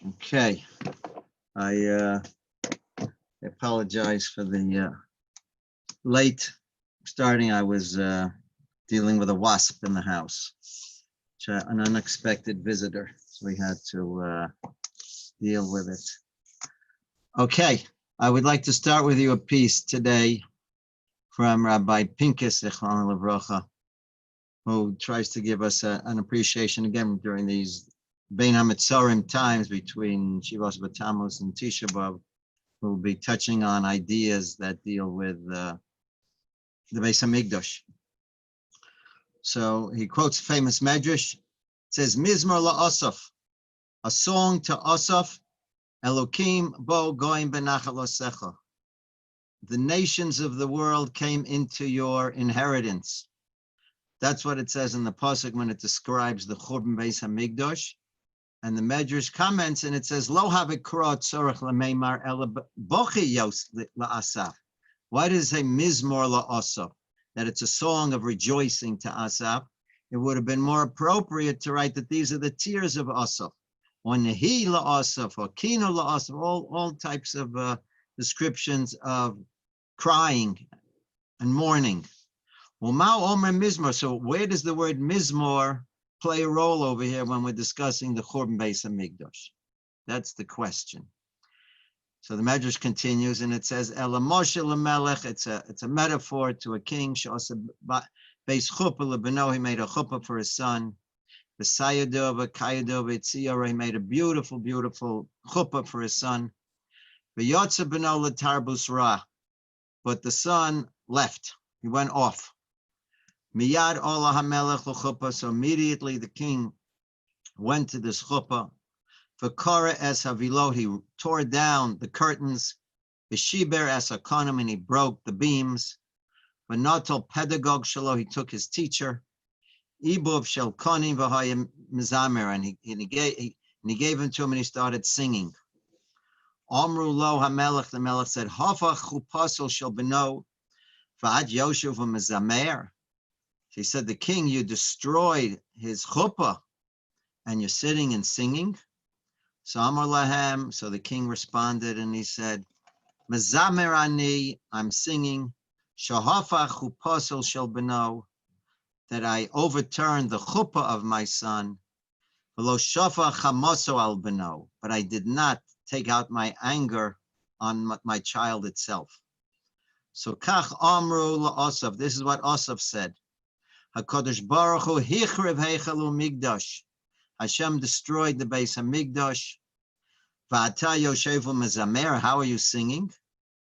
Okay, I apologize for the late starting. I was dealing with a wasp in the house, an unexpected visitor, so we had to deal with it. Okay, I would like to start with you a piece today from Rabbi Pinkus, Zichrono Livrocha, who tries to give us an appreciation again during these Bein HaMetzorim times between Shivos B'Tammuz and Tisha B'Av. We'll be touching on ideas that deal with the Beis HaMikdash. So he quotes famous medrash. It says, Mizmor LaAsaf, a song to Asaf, Elokim bo goyim benachal osecha. The nations of the world came into your inheritance. That's what it says in the pasuk when it describes the Churban Beis HaMikdash. And the Medrash comments, and it says, Lo havikra tzorach lameimar ela bochi yos la'asaf. Why does it say Mizmor la'asaf? That it's a song of rejoicing to Asaf. It would have been more appropriate to write that these are the tears of Asaf, or Nehi la'asaf, or Kino la'asaf, all types of descriptions of crying and mourning. Well, Mao Omer Mizmor. So where does the word Mizmor play a role over here when we're discussing the Churban Beis HaMikdash? That's the question. So the Medrash continues, and it says, Ela Moshe lemelech. It's a metaphor to a king. She'asa beis chuppah lebeno. He made a chuppah for his son. V'sayadov v'kayadov v'tzior. He made a beautiful, beautiful chuppah for his son. V'yotza beno l'tarbus ra. But the son left. He went off. Miyad olah hamelech l'chuppah. So immediately the king went to this chuppah. V'kara es havilo. He tore down the curtains. V'shiber es hakonim. And he broke the beams. V'notel pedagog shelo. He took his teacher. Ibuv shel konim v'hayim mizamer. And he gave him to him, and he started singing. Amru lo hamelech. The melech said, Hafach chupasol shel beno v'ad yoshev v'mizamer. He said, the king, you destroyed his chuppah, and you're sitting and singing. So Amar lahem. So the king responded, and he said, Mezamer ani, I'm singing. Shahafach chupasol shel beno, that I overturned the chuppah of my son. V'lo shafach chamaso al beno, but I did not take out my anger on my child itself. So kach amru la'asaf. This is what Asaf said. HaKadosh Baruch Hu hichrev heichalu migdash. Hashem destroyed the Beis HaMikdash. V'ata yoshevu mezamer. How are you singing?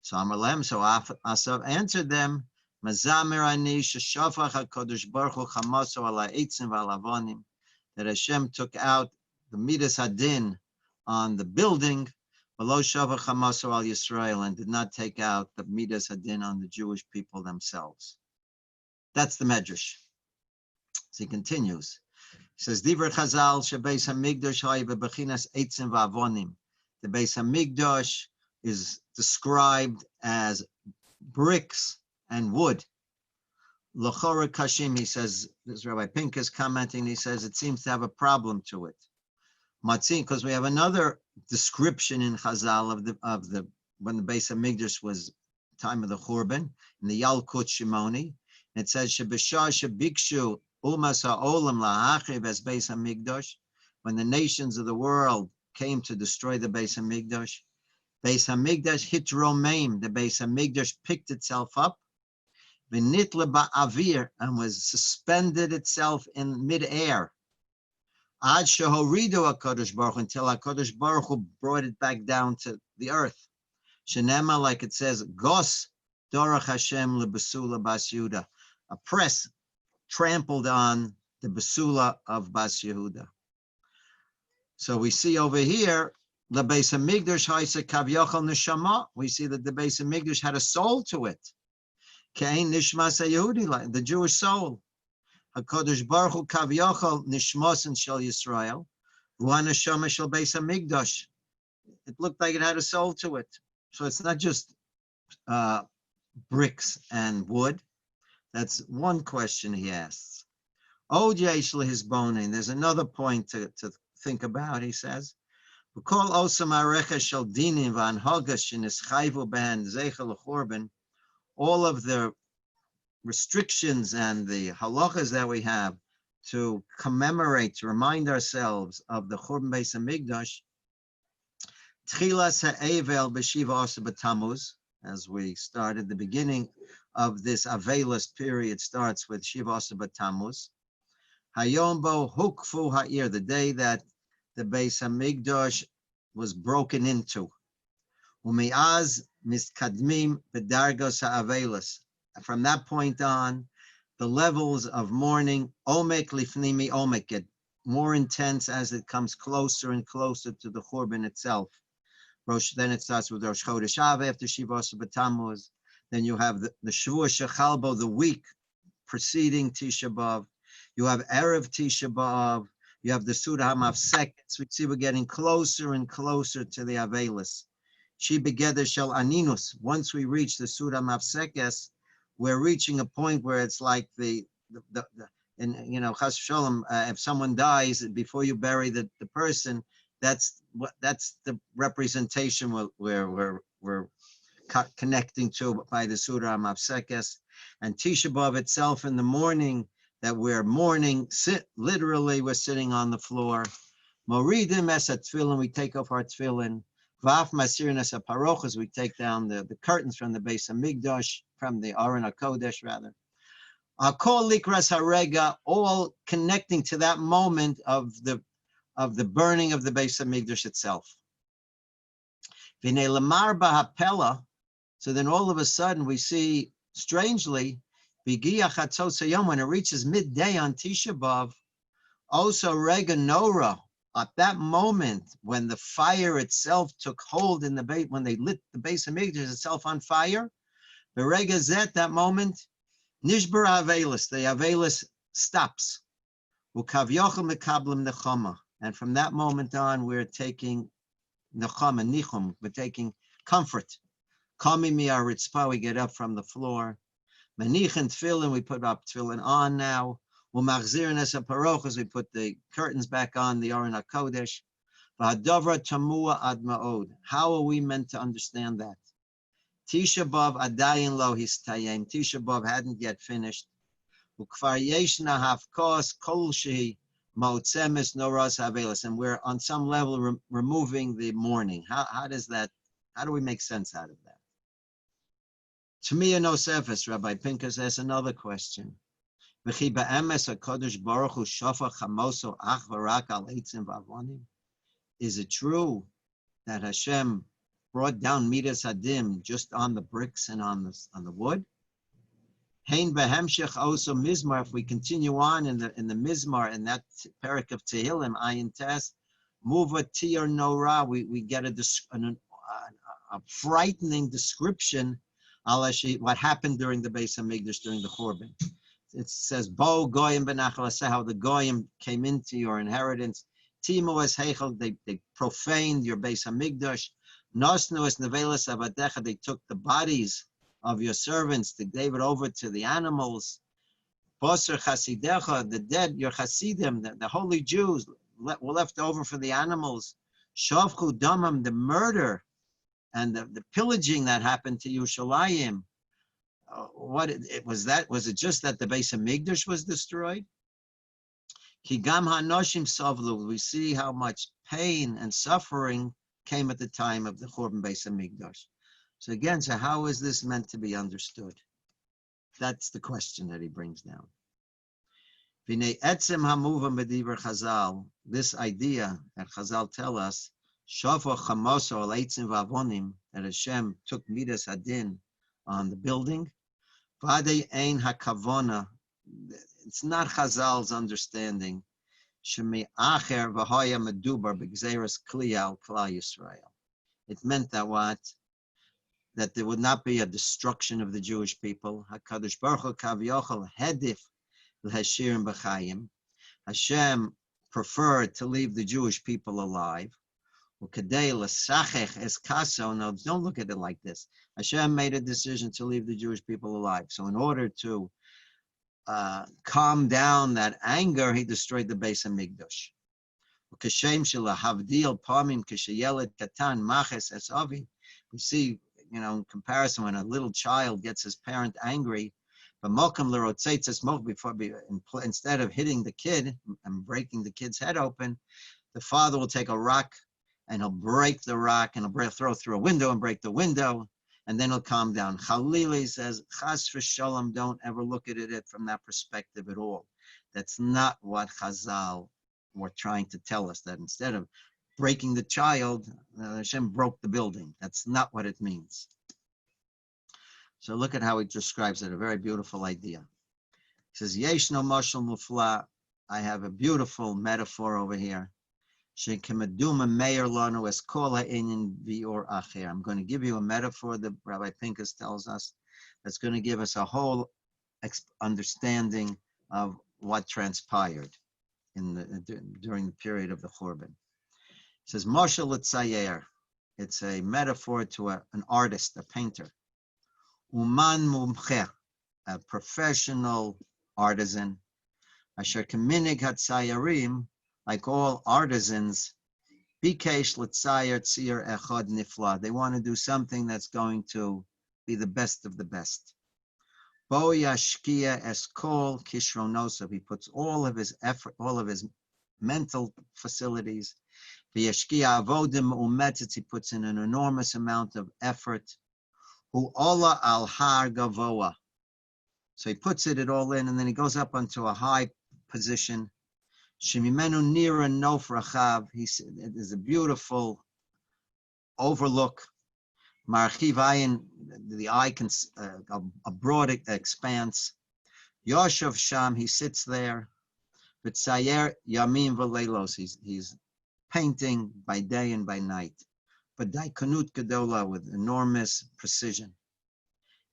So Amar lehem. So Asaf answered them, Mezamer ani sheshafach HaKadosh Baruch Hu chamaso ala eitzim v'alavonim. That Hashem took out the midas hadin on the building, v'lo shavach chamaso al Yisrael, and did not take out the midas hadin on the Jewish people themselves. That's the Medrash. So he continues. He says, Divrei Chazal shebeis hamikdash hay bebechinas eitzim va'avonim. The Beis Hamikdash is described as bricks and wood. L'chora kashim. He says, this is Rabbi Pinkus commenting. He says it seems to have a problem to it. Matzin, because we have another description in Chazal of the when the Beis Hamikdash was time of the Churban in the Yalkut Shimoni. It says Shebishah shebikshu umas ha'olam la'achiv es Beis Hamikdash. When the nations of the world came to destroy the Beis Hamikdash, Beis Hamikdash hit Romaim. The Beis Hamikdash picked itself up, v'nitla ba'avir, and was suspended itself in midair. Ad shehoridu HaKadosh Baruch Hu, until HaKadosh Baruch Hu brought it back down to the earth. Shenema, like it says, Gos dorach Hashem lebesula bas Yehuda. A press trampled on the Basula of Bas Yehuda. So we see over here, the Beis Hamikdash haisa kavyochel neshama. We see that the Beis Hamikdash had a soul to it. Kain nishmas Yehudi, like the Jewish soul. HaKadosh Baruch Hu kavyochel nishmasen shel Yisrael. V'hu neshama shel Beis Hamikdash. It looked like it had a soul to it. So it's not just bricks and wood. That's one question he asks. Od yesh lehisbonin. There's another point to think about, he says. V'kol osam arecha shel dinim v'anhagas shenischayvu ben zeichel l'chorban. All of the restrictions and the halachas that we have to commemorate, to remind ourselves of the Churban Beis Hamikdash. Tchilas ha'evel b'shiva asa b'tamuz, as we started, the beginning of this Avelis period starts with Shiva asa b'tamuz. Hayom bo hukfu ha'ir, the day that the Beis Hamikdash was broken into. Umi'az miskadmim b'dargos ha'avelis. From that point on, the levels of mourning, omek lifnimi omek, get more intense as it comes closer and closer to the Churban itself. Then it starts with Rosh Chodesh Av after Shiva asa b'tamuz. Then you have the Shavua Shechalbo, the week preceding Tisha B'Av. You have Erev Tisha B'Av. You have the Suda HaMafsekes. We see we're getting closer and closer to the Avelis. She begeder shel aninus. Once we reach the Suda HaMafsekes, we're reaching a point where it's like and Chas Shalom, if someone dies before you bury the person, that's the representation we're connecting to by the Suda HaMafsekes. And Tisha B'Av itself in the morning, that we're mourning, literally we're sitting on the floor. Moridim es tefillin, we take off our tefillin. Vaf masirin es parochas, we take down the curtains from the Beis Hamikdash, from the Aron HaKodesh rather. Akol likras harega, all connecting to that moment of the burning of the Beis Hamikdash itself. V'nei lamar b'hapela, so then all of a sudden we see, strangely, B'giya chatzos hayom, when it reaches midday on Tisha B'Av, also rega nora, at that moment when the fire itself took hold in the bait, when they lit the Beis Hamikdash itself on fire, the rega zet, that moment, nishbar avelis, the avelis stops. U'kavyochel mekablim nechama, and from that moment on, we're taking nechama, nichum, we're taking comfort. Kami mi aritzpa, we get up from the floor. Manichin tefillin, we put up tefillin on now. U'machzirin es haparochas, we put the curtains back on the Aron HaKodesh. V'hadavra tamua ad ma'od. How are we meant to understand that? Tisha B'Av adayin lo histayem. Tisha B'Av hadn't yet finished. U'kvar yeshna hafkos kol shehi ma'otzemes noras havelis. And we're on some level removing the mourning. How do we make sense out of that? To me, no surface, Rabbi Pinkas asks another question. Is it true that Hashem brought down Midas Hadim just on the bricks and on the wood? If we continue on in the Mizmar, in that parak of Tehillim, Ayin Tes, Muva Tiyar Nora, we get a frightening description what happened during the Beis Hamikdash, during the Churban. It says, Bo Goyim benachal, how the Goyim came into your inheritance. Timo es heichel, they profaned your Beis Hamikdash. Nosnu es nevelas avadecha, they took the bodies of your servants, they gave it over to the animals. Boser chasidecha, the dead, your chasidim, the holy Jews, were left over for the animals. Shavchu damam, the murder and the pillaging that happened to Yerushalayim. Was it just that the Beis Hamikdash was destroyed? Ki gam hanoshim savlu, we see how much pain and suffering came at the time of the Churban Beis Hamikdash. So again, how is this meant to be understood? That's the question that he brings down. V'nei etzem hamuva mediver Chazal, this idea that Chazal tell us, Shofar chamoso al eitzim v'avonim, that Hashem took Midas Hadin on the building. V'adei ein hakavona, it's not Chazal's understanding. Shemi acher v'hoya medubar b'gzeres kliyal klal Yisrael. It meant that what? That there would not be a destruction of the Jewish people. HaKadosh Baruch Hu kavyochel hedif l'hashirim b'chayim. Hashem preferred to leave the Jewish people alive. No, don't look at it like this. Hashem made a decision to leave the Jewish people alive. So in order to calm down that anger, he destroyed the Beis Hamikdash. We see, in comparison, when a little child gets his parent angry, instead of hitting the kid and breaking the kid's head open, the father will take a rock and he'll break the rock and he'll throw through a window and break the window, and then he'll calm down. Khalili says, Chas v'sholom, don't ever look at it from that perspective at all. That's not what Chazal were trying to tell us, that instead of breaking the child, Hashem broke the building. That's not what it means. So look at how he describes it, a very beautiful idea. He says, Yesh no mashal mufla, I have a beautiful metaphor over here. I'm going to give you a metaphor that Rabbi Pincus tells us that's going to give us a whole understanding of what transpired during the period of the Churban. It says, Moshel L'Tzayer. It's a metaphor to an artist, a painter. Uman Mumche, a professional artisan. Asher Keminig HaTzayarim, like all artisans, Bikesh L'Tzayer Tzir Echad Nifla. They want to do something that's going to be the best of the best. Bo Yashkia Eskol Kishronosov. He puts all of his effort, all of his mental facilities. V'yashkia avodim umetzitz. He puts in an enormous amount of effort. Hu ola al har gavoa. So he puts it all in, and then he goes up onto a high position. Shemimenu nira nof rachav. There's a beautiful overlook. Marchiv ayin, the eye can a broad expanse. Yoshev sham, he sits there. V'tzayer yamim v'leilos. He's painting by day and by night. But daikanut gedola, with enormous precision.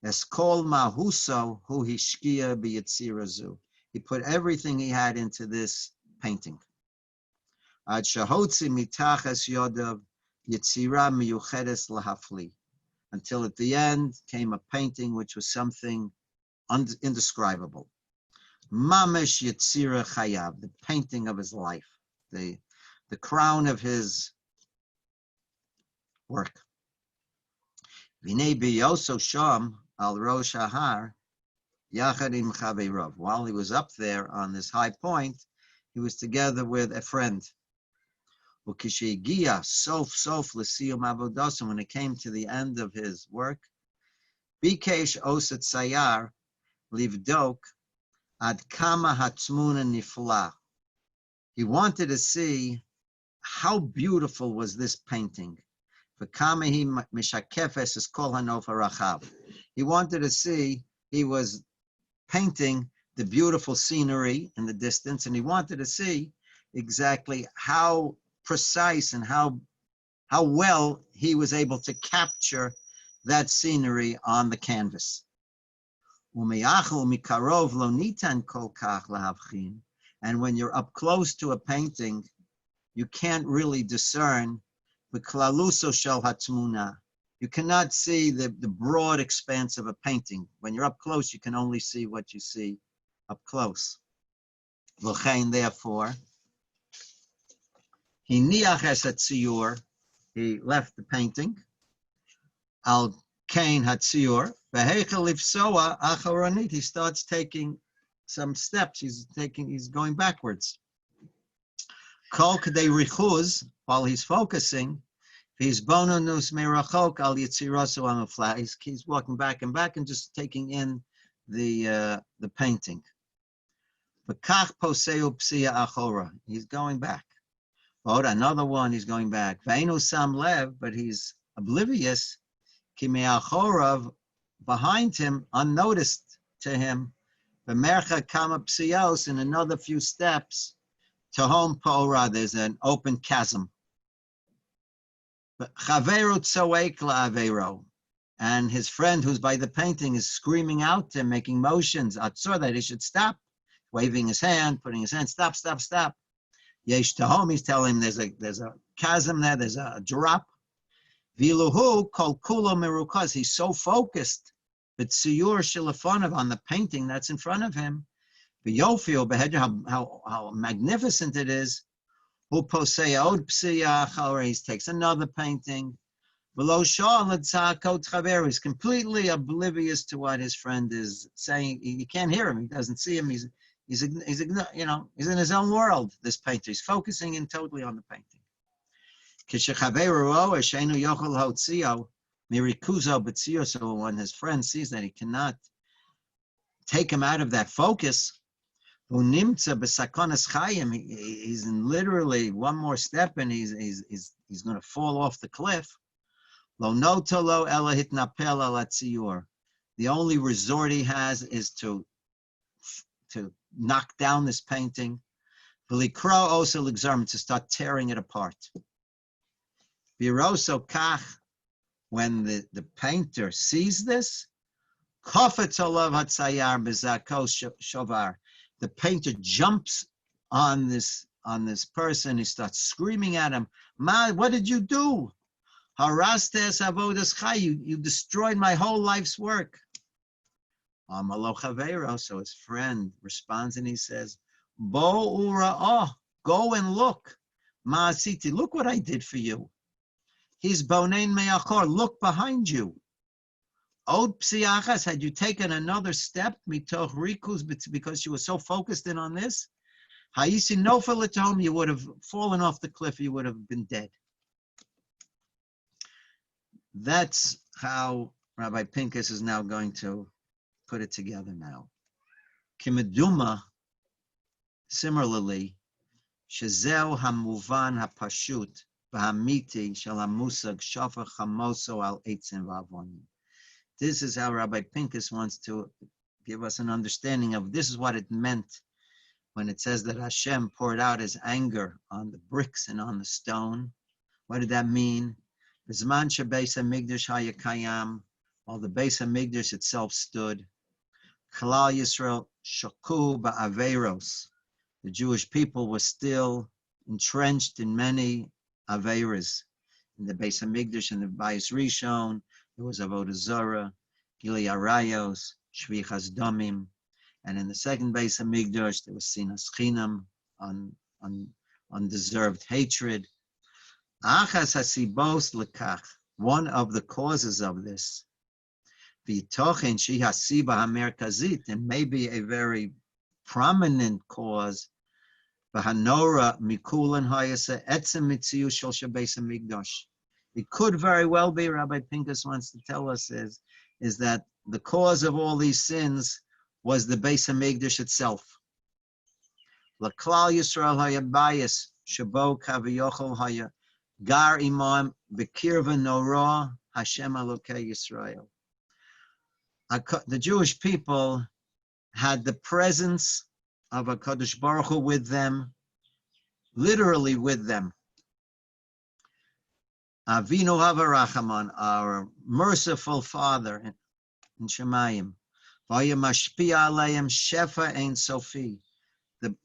Eskol mahuso hu hishkia b'yitzirazu. He put everything he had into this painting. Ad shahotzi mitachas yodav yitzira miyuchedes lahafli. Until at the end came a painting which was something indescribable. Mamesh yitzira chayav, the painting of his life, the crown of his work. V'nei biyoso sham al rosh hahar yachad im chaveirov. While he was up there on this high point, he was together with a friend. Ukishigia sof l'siyum avodasim, when it came to the end of his work, bikesh osat sayar livdok ad kama hatzmuna nifla. He wanted to see how beautiful was this painting. V'kama hi mishakefes es kol hanof harachav. He wanted to see, he was painting the beautiful scenery in the distance, and he wanted to see exactly how precise and how well he was able to capture that scenery on the canvas. And when you're up close to a painting, you can't really discern the klaluso shel hatmuna. You cannot see the broad expanse of a painting. When you're up close, you can only see what you see up close. Therefore, he niach es hatziyur, he left the painting. Al kain hatziyur, v'heichel ifsoa acharonit. He starts taking some steps. He's going backwards. Kol kadei richuz, while he's focusing, he's bononus merachok al yitzirasu amafla. He's walking back and just taking in the painting. V'kach poseu psia achora. He's going back. Another one, he's going back. Ve'enu sam lev, but he's oblivious. Ki me'achorav, behind him, unnoticed to him. V'mercha kama psios, in another few steps, Tahom Pora, there's an open chasm. Chaveru tzoek la'avero, and his friend who's by the painting is screaming out to him, making motions, atzor, that he should stop, waving his hand, putting his hand, stop. Yesh tahom, he's telling him there's a chasm there, there's a drop. Viluhu kol kulo merukaz, he's so focused, but siyur shilafonov, on the painting that's in front of him, B'yofio, how magnificent it is. Hu posea od psiyach, or he takes another painting. Below Shah, he's completely oblivious to what his friend is saying. You can't hear him. He doesn't see him. He's in his own world. This painter, he's focusing in totally on the painting. So when his friend sees that he cannot take him out of that focus, he's in literally one more step, and he's going to fall off the cliff. The only resort he has is to knock down this painting, to start tearing it apart. When the painter sees this, the painter jumps on this person. He starts screaming at him, what did you do? You destroyed my whole life's work. So his friend responds and he says, go and look. Look what I did for you. He's bonein me'achor, look behind you. Od psiachas, had you taken another step, mitoch rikus, because you were so focused in on this, hayisi nofel at home, you would have fallen off the cliff, you would have been dead. That's how Rabbi Pincus is now going to put it together now. Kimeduma, similarly, shezeu hamuvan hapashut v'hamiti shel hamusag shafach hamoso al eitzim v'avonim. This is how Rabbi Pincus wants to give us an understanding of this is what it meant when it says that Hashem poured out his anger on the bricks and on the stone. What did that mean? While the Beis Hamikdash itself stood, Klal Yisrael shaku ba'averos. The Jewish people were still entrenched in many averas. In the Beis Hamikdash and the Bayis Rishon, there was Avodah Zarah, Gilui Arayos, Shvichas Damim, and in the second Beis Hamikdash there was Sinas Chinam, undeserved hatred. Achas hasibos lekach, one of the causes of this, v'tochen shi hasiba hamerkazit, and maybe a very prominent cause, v'hanora mikulan hayasa etzem mitziu shel shebeis hamikdash. It could very well be, Rabbi Pincus wants to tell us, is that the cause of all these sins was the Beis Hamikdash itself. L'klal Yisrael hayabayis shabo kaviyochol haya gar imam b'kirva norah Hashem Elokei Yisrael. The Jewish people had the presence of HaKadosh Baruch Hu with them, literally with them. Avinu Havarachaman, our merciful Father in Shemayim. Vaya mashpia aleim shefa ein sofi. The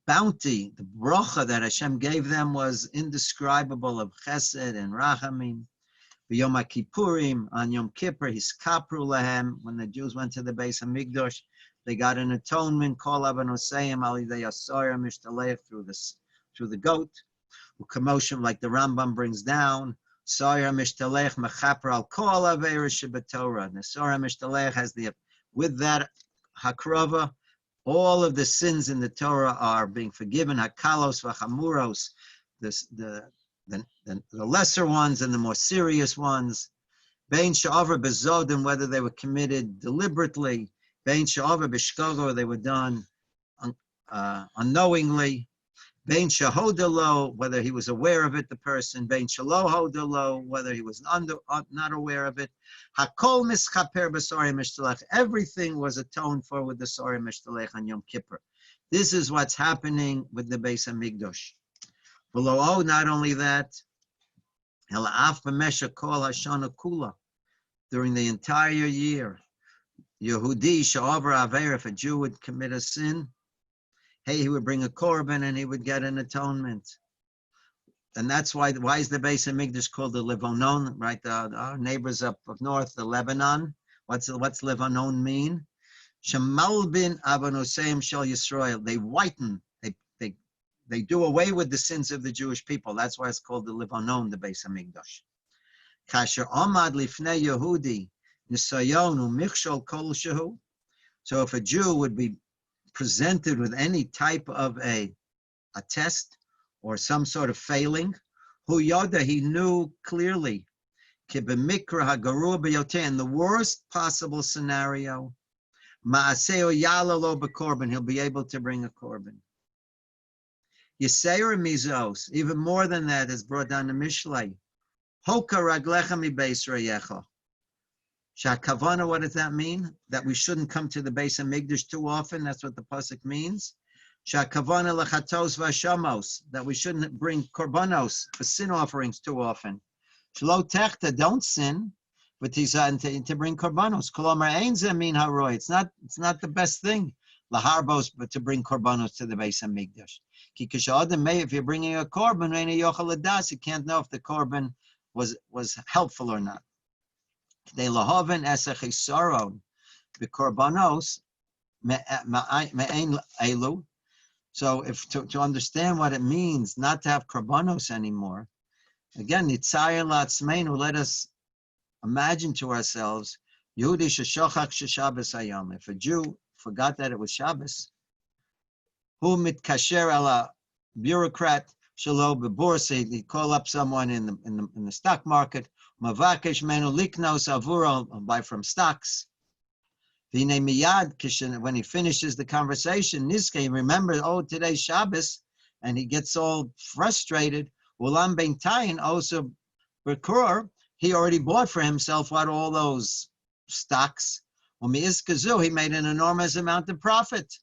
bounty, the bracha that Hashem gave them was indescribable, of chesed and rachamim. V'yom HaKippurim, on Yom Kippur, hiskapru lahem, when the Jews went to the Beis Hamikdash, they got an atonement, kol avanosayim al yidei asara mishtalech, through the goat. Commotion, like the Rambam brings down, Sara Mishtalech Mechaper al Kol Aveira Shebetorah. The Sara Mishtalech has with that Hakrava, all of the sins in the Torah are being forgiven. Hakalos v'chamuros, the lesser ones and the more serious ones. Bein she'avar bezodim, whether they were committed deliberately. Bein she'avar b'shkago, they were done unknowingly. Bein shahodalo, whether he was aware of it, the person. Bein shalohodalo, whether he was not aware of it. Hakol mischaper b'sori mishtalech. Everything was atoned for with the sori mishtalech on Yom Kippur. This is what's happening with the Beis Hamikdash. Below, not only that, ela'af b'mesha kol hashana kula, during the entire year, Yehudi she'avar aver, if a Jew would commit a sin, he would bring a korban and he would get an atonement. And that's why is the Beis Hamikdash called the Lebanon, right? Our neighbors up north, the Lebanon. What's Lebanon mean? Shemalbin Avonoseim Shel Yisrael. They whiten, they do away with the sins of the Jewish people. That's why it's called the Livanon, the Beis Hamikdash. Kasher Amad Lifnei Yehudi Nisayon U'Michshol Kol Shehu. So if a Jew would be presented with any type of a test or some sort of failing, Hu Yoda, he knew clearly, Ki b'mikra hagarua b'yoteh, in the worst possible scenario, Ma'aseo yala lo b'korban, he'll be able to bring a korban. Yisera mizos, even more than that, is brought down to Mishlei. Hoka raglecha mi beis reyecha. Shakavana, what does that mean? That we shouldn't come to the Beis Hamikdash too often. That's what the pasuk means. Shakavana lechatos v'shamos, that we shouldn't bring korbanos for sin offerings too often. Shlo techta, don't sin, but to bring korbanos. Kolomar ein ze min haroy. It's not the best thing laharbos, but to bring korbanos to the Beis Hamikdash. Ki kishadam may, if you're bringing a korban, reina yochel adas, you can't know if the korban was helpful or not. They lahaven esach isaron b'korbanos me'ein elu. So if to understand what it means not to have korbanos anymore, again, nitzayir latzmeinu, let us imagine to ourselves, Yehudi sheshachach sheshabbos hayom. If a Jew forgot that it was Shabbos, hu mitkasher ala bureaucrat shelo beborsa, he'd call up someone in the stock market, mavakesh menu liknos avuro, buy from stocks. V'nei miyad kishen, when he finishes the conversation, niske, remember, oh, today's Shabbos, and he gets all frustrated. Ulam ben tayin also bekur, he already bought for himself all those stocks. He made an enormous amount of profit.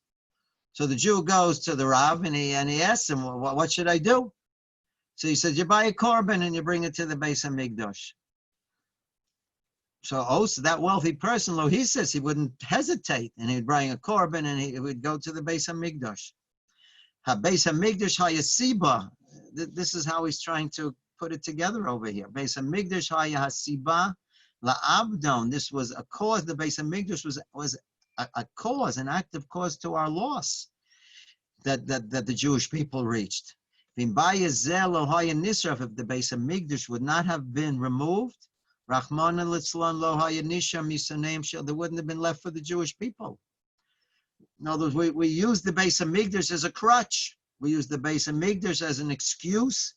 So the Jew goes to the Rav and he asks him, what should I do? So he says, you buy a korban and you bring it to the Beis Hamikdash. So also that wealthy person, he says he wouldn't hesitate, and he'd bring a korban and he would go to the Beis Hamikdash. Ha-Beis Hamikdash ha-Yasiba. This is how he's trying to put it together over here. Beis Hamikdash ha-Yasiba la-Abdon. This was a cause. The Beis Hamikdash was a cause, an active cause to our loss that the Jewish people reached. If the Beis Hamikdash would not have been removed, there wouldn't have been left for the Jewish people. In other words, we use the Beis Hamikdash as a crutch. We use the Beis Hamikdash as an excuse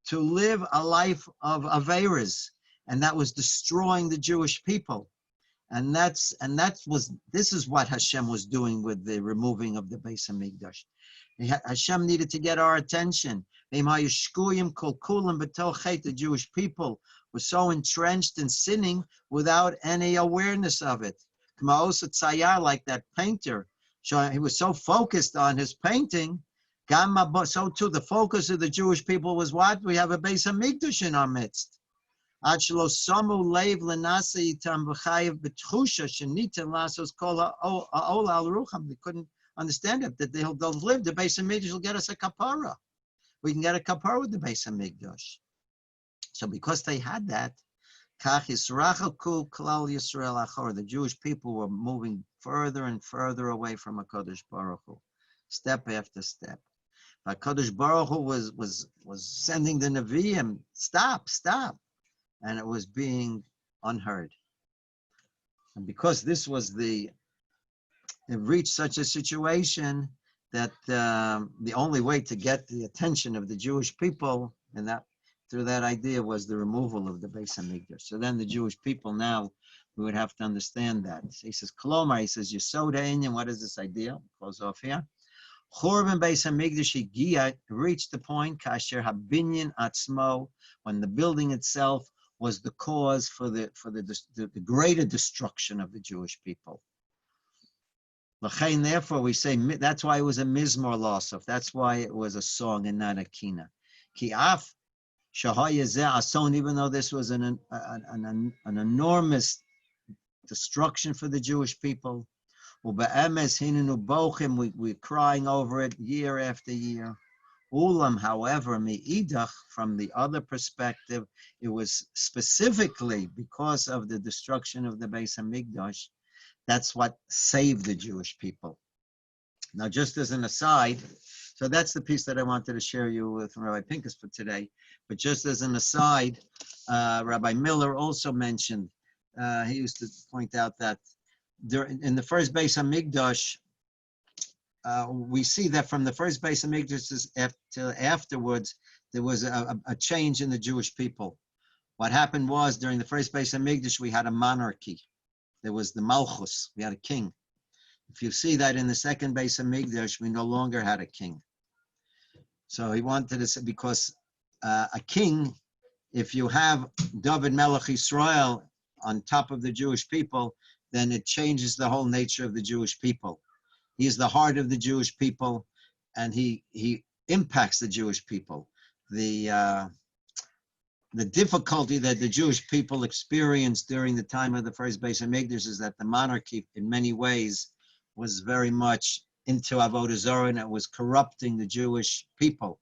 to live a life of Averas, and that was destroying the Jewish people. And this is what Hashem was doing with the removing of the Beis Hamikdash. Hashem needed to get our attention. The Jewish people were so entrenched in sinning without any awareness of it. Like that painter, he was so focused on his painting. So too, the focus of the Jewish people was what? We have a Beis Hamikdash in our midst. They couldn't understand it, that they'll live. The Beis Hamikdash will get us a kapara. We can get a kapara with the Beis Hamikdash. So because they had that, the Jewish people were moving further and further away from HaKadosh Baruch Hu, step after step. HaKadosh Baruch Hu was sending the Nevi'im, stop, and it was being unheard. And because this was it reached such a situation that the only way to get the attention of the Jewish people, and that through that idea, was the removal of the Beis Hamikdash. So then the Jewish people now, we would have to understand that. He says, Kolomar, he says, Yesoda Inyan, what is this idea? Close off here. Churban Beis Hamikdash Higia reached the point, Kasher Habinyan Atzmo, when the building itself was the cause for the greater destruction of the Jewish people. Therefore, we say that's why it was a mizmor losov. That's why it was a song and not a kina. Ki af shahayazeh ason. Even though this was an enormous destruction for the Jewish people, ube'emes hinenu bochim. We're crying over it year after year. Ulam, however, me'idach, from the other perspective, it was specifically because of the destruction of the Beis Hamikdash That's what saved the Jewish people. Now, just as an aside, so that's the piece that I wanted to share you with Rabbi Pincus for today. But just as an aside, Rabbi Miller also mentioned, he used to point out that in the first Beis Hamikdash, we see that from the first Beis Hamikdash to afterwards, there was a change in the Jewish people. What happened was, during the first Beis Hamikdash, we had a monarchy. There was the Malchus, we had a king. If you see that in the second Beis Hamikdash, we no longer had a king. So he wanted to say, because a king, if you have David Melech Yisrael on top of the Jewish people, then it changes the whole nature of the Jewish people. He is the heart of the Jewish people, and he impacts the Jewish people. The difficulty that the Jewish people experienced during the time of the first Beis Hamikdash is that the monarchy, in many ways, was very much into Avodah Zarah, and it was corrupting the Jewish people.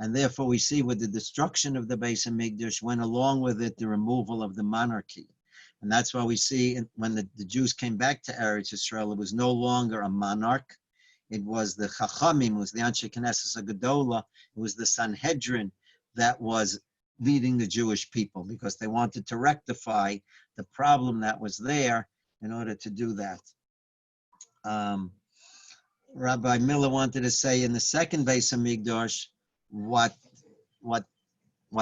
And therefore, we see with the destruction of the Beis Hamikdash went along with it the removal of the monarchy. And that's why we see when the Jews came back to Eretz Yisrael, it was no longer a monarch. It was the Chachamim, it was the Anshe Knesset Gedola, it was the Sanhedrin that was leading the Jewish people, because they wanted to rectify the problem that was there in order to do that. Rabbi Miller wanted to say in the second Beis Hamikdash, what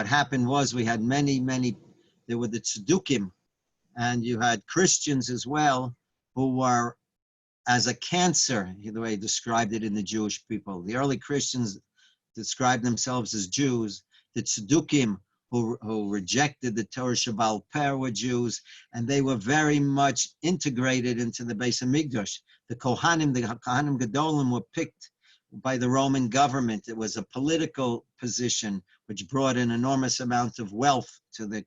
happened was we had many, there were the Tzedukim, and you had Christians as well, who were as a cancer, the way he described it in the Jewish people. The early Christians described themselves as Jews. The Tzedukim, who rejected the Torah Shabbal Peh, were Jews, and they were very much integrated into the Beis Hamikdash. The Kohanim Gedolim were picked by the Roman government. It was a political position which brought an enormous amount of wealth to the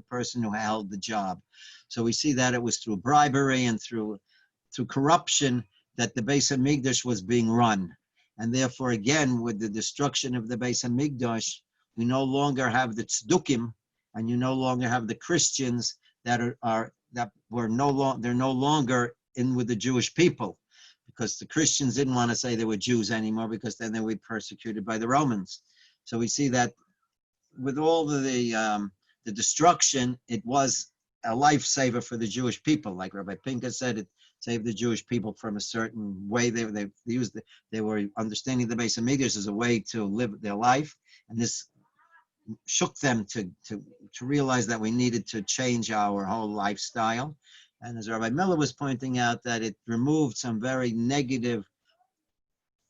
person who held the job. So we see that it was through bribery and through corruption that the Beis Hamikdash was being run. And therefore, again, with the destruction of the Beis Hamikdash, we no longer have the Tzedukim, and you no longer have the Christians they're no longer in with the Jewish people, because the Christians didn't want to say they were Jews anymore, because then they would be persecuted by the Romans. So we see that with all the destruction, it was a lifesaver for the Jewish people. Like Rabbi Pincus said, it saved the Jewish people from a certain way. They were understanding the Beis Hamikdash as a way to live their life, and this shook them to realize that we needed to change our whole lifestyle. And as Rabbi Miller was pointing out, that it removed some very negative,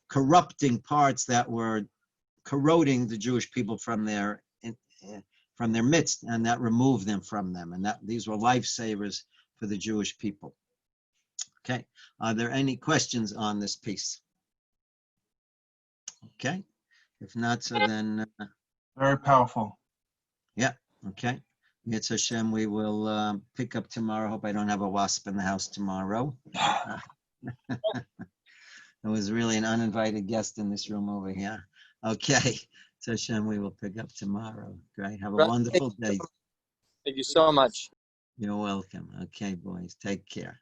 corrupting parts that were corroding the Jewish people from their midst, and that removed them from them. And that these were lifesavers for the Jewish people. Okay, are there any questions on this piece? Okay, if not, so then... Very powerful. Yeah, okay. Yetz Hashem, we will pick up tomorrow. Hope I don't have a wasp in the house tomorrow. There was really an uninvited guest in this room over here. Okay, Yetz Hashem, we will pick up tomorrow. Great, have a wonderful day. Thank you so much. You're welcome. Okay, boys, take care.